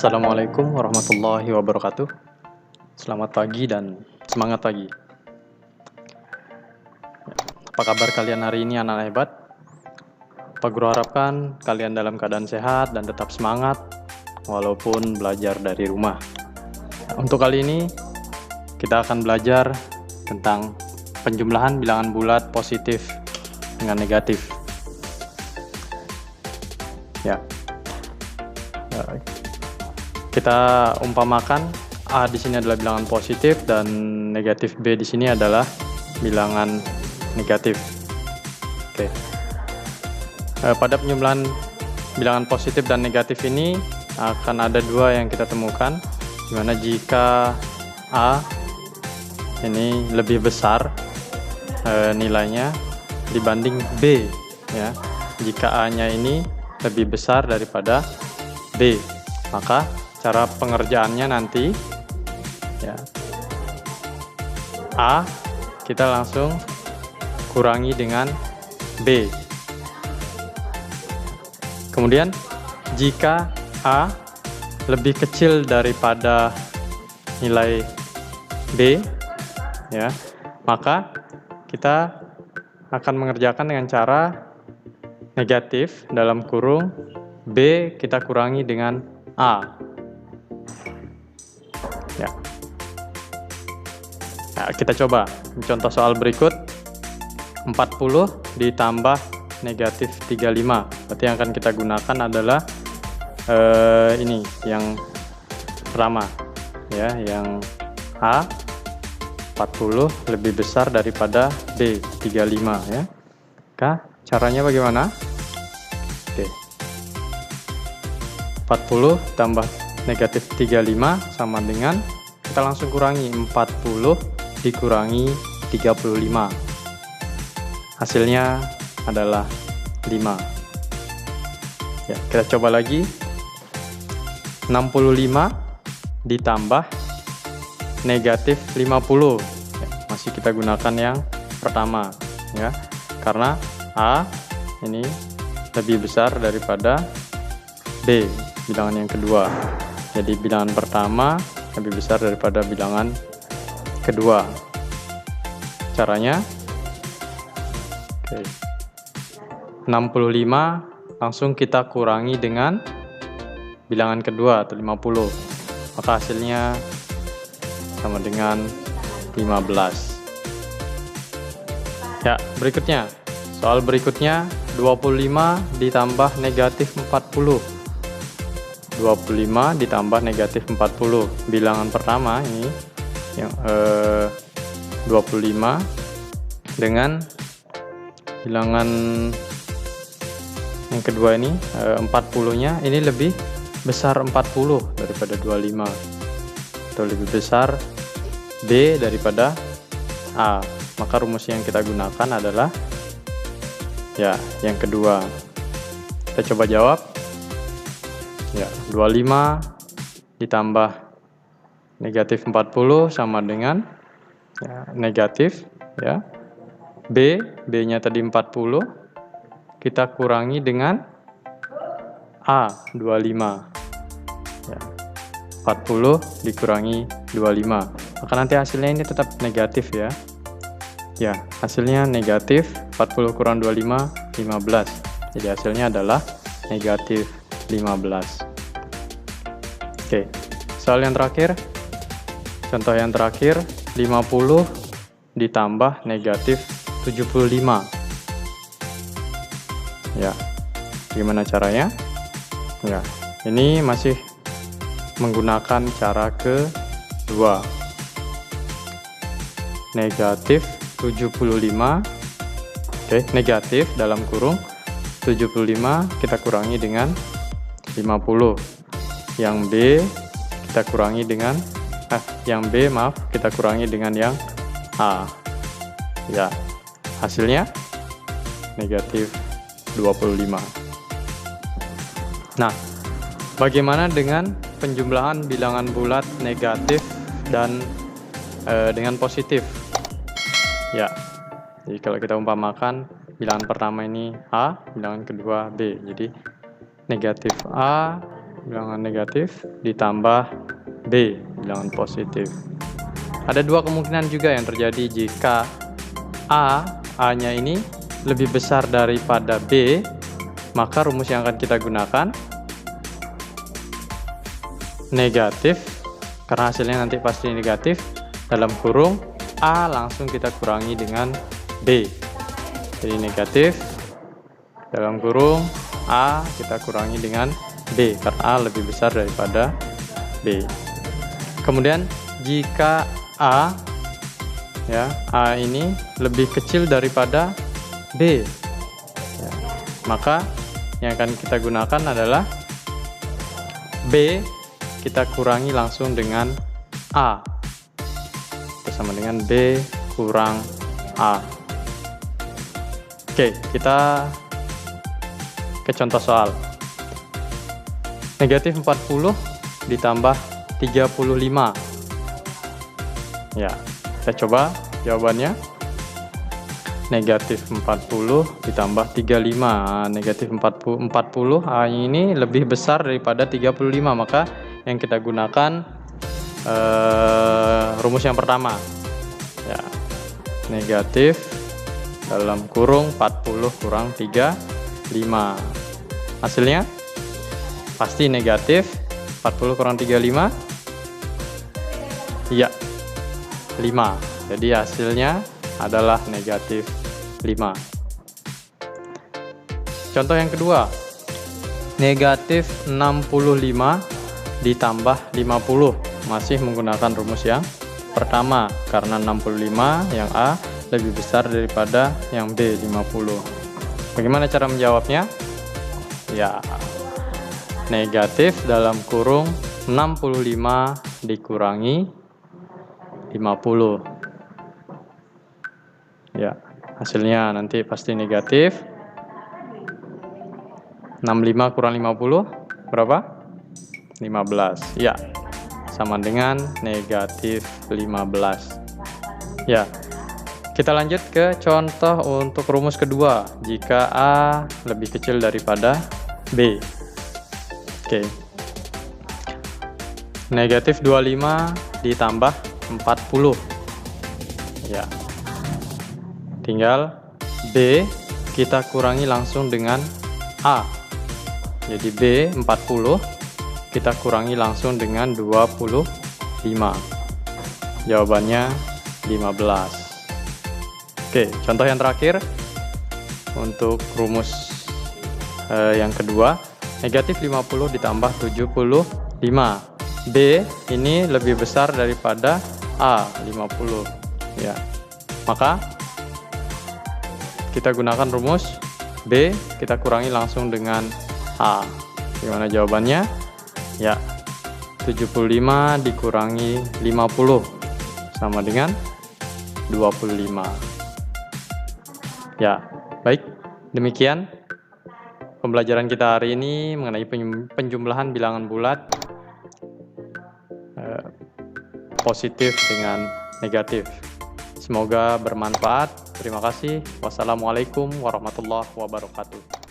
Assalamualaikum warahmatullahi wabarakatuh. Selamat pagi dan semangat pagi. Apa kabar kalian hari ini, anak hebat? Pak Guru harapkan kalian dalam keadaan sehat dan tetap semangat walaupun belajar dari rumah. Untuk kali ini kita akan belajar tentang penjumlahan bilangan bulat positif dengan negatif. Ya. Kita umpamakan A di sini adalah bilangan positif dan negatif B di sini adalah bilangan negatif. Oke. Pada penjumlahan bilangan positif dan negatif ini akan ada dua yang kita temukan, dimana jika A ini lebih besar nilainya dibanding B, ya. Jika A-nya ini lebih besar daripada B, maka cara pengerjaannya nanti, ya, A kita langsung kurangi dengan B. Kemudian jika A lebih kecil daripada nilai B, ya, maka kita akan mengerjakan dengan cara negatif dalam kurung B kita kurangi dengan A. Ya. Nah, kita coba contoh soal berikut. 40 ditambah negatif 35. Berarti yang akan kita gunakan adalah ini yang pertama, ya, yang A 40 lebih besar daripada B 35, ya. Caranya bagaimana? Oke. 40 tambah negatif 35 sama dengan, kita langsung kurangi 40 dikurangi 35. Hasilnya adalah 5. Ya, kita coba lagi. 65 ditambah negatif 50. Ya, masih kita gunakan yang pertama, ya. Karena A ini lebih besar daripada B, bilangan yang kedua. Jadi bilangan pertama lebih besar daripada bilangan kedua. Caranya, oke, 65 langsung kita kurangi dengan bilangan kedua atau 50. Maka hasilnya sama dengan 15. Ya, berikutnya. Soal berikutnya 25 ditambah negatif 40. 25 ditambah negatif 40. Bilangan pertama ini yang 25 dengan bilangan yang kedua ini 40-nya ini lebih besar 40 daripada 25, atau lebih besar B daripada A. Maka rumus yang kita gunakan adalah, ya, yang kedua. Kita coba jawab. Ya, 25 ditambah negatif 40 sama dengan, ya, negatif, ya, B-nya tadi 40, kita kurangi dengan A, 25. Ya, 40 dikurangi 25. Maka nanti hasilnya ini tetap negatif, ya. Ya, hasilnya negatif, 40 kurang 25, 15. Jadi hasilnya adalah negatif 15. Oke, soal yang terakhir. Contoh yang terakhir, 50 ditambah negatif 75. Ya, gimana caranya? Ya, ini masih menggunakan cara kedua. Negatif 75. Oke, negatif dalam kurung 75 kita kurangi dengan 50. Yang B kita kurangi dengan kita kurangi dengan yang A. Ya, hasilnya negatif 25. Nah, bagaimana dengan penjumlahan bilangan bulat negatif dan dengan positif? Ya, jadi kalau kita umpamakan bilangan pertama ini A, bilangan kedua B. Jadi negatif A bilangan negatif ditambah B, bilangan positif. Ada dua kemungkinan juga yang terjadi jika A-nya ini lebih besar daripada B, maka rumus yang akan kita gunakan negatif, karena hasilnya nanti pasti negatif, dalam kurung A langsung kita kurangi dengan B. Jadi negatif, dalam kurung A kita kurangi dengan B, karena A lebih besar daripada B. Kemudian jika A ini lebih kecil daripada B, ya, maka yang akan kita gunakan adalah B kita kurangi langsung dengan A, itu sama dengan B kurang A. Oke, kita ke contoh soal. Negatif 40 ditambah 35. Ya, kita coba jawabannya. Negatif 40 ditambah 35. Negatif 40 ini lebih besar daripada 35, maka yang kita gunakan rumus yang pertama. Ya, negatif dalam kurung 40 kurang 35. Hasilnya pasti negatif. 40 kurang 35, iya, 5. Jadi hasilnya adalah negatif 5. Contoh yang kedua, negatif 65 ditambah 50. Masih menggunakan rumus yang pertama, karena 65 yang A lebih besar daripada yang B, 50. Bagaimana cara menjawabnya? Ya, negatif dalam kurung 65 dikurangi 50. Ya, hasilnya nanti pasti negatif. 65 kurang 50 berapa? 15. Ya, sama dengan negatif 15. Ya, kita lanjut ke contoh untuk rumus kedua. Jika A lebih kecil daripada B. Oke. Negatif 25 ditambah 40. Ya. Tinggal B kita kurangi langsung dengan A. Jadi B 40 kita kurangi langsung dengan 25. Jawabannya 15. Oke, contoh yang terakhir untuk rumus yang kedua. Negatif 50 ditambah 75. B ini lebih besar daripada A, 50. Ya. Maka kita gunakan rumus B, kita kurangi langsung dengan A. Gimana jawabannya? Ya, 75 dikurangi 50 sama dengan 25. Ya, baik. Demikian pembelajaran kita hari ini mengenai penjumlahan bilangan bulat positif dengan negatif. Semoga bermanfaat. Terima kasih. Wassalamualaikum warahmatullahi wabarakatuh.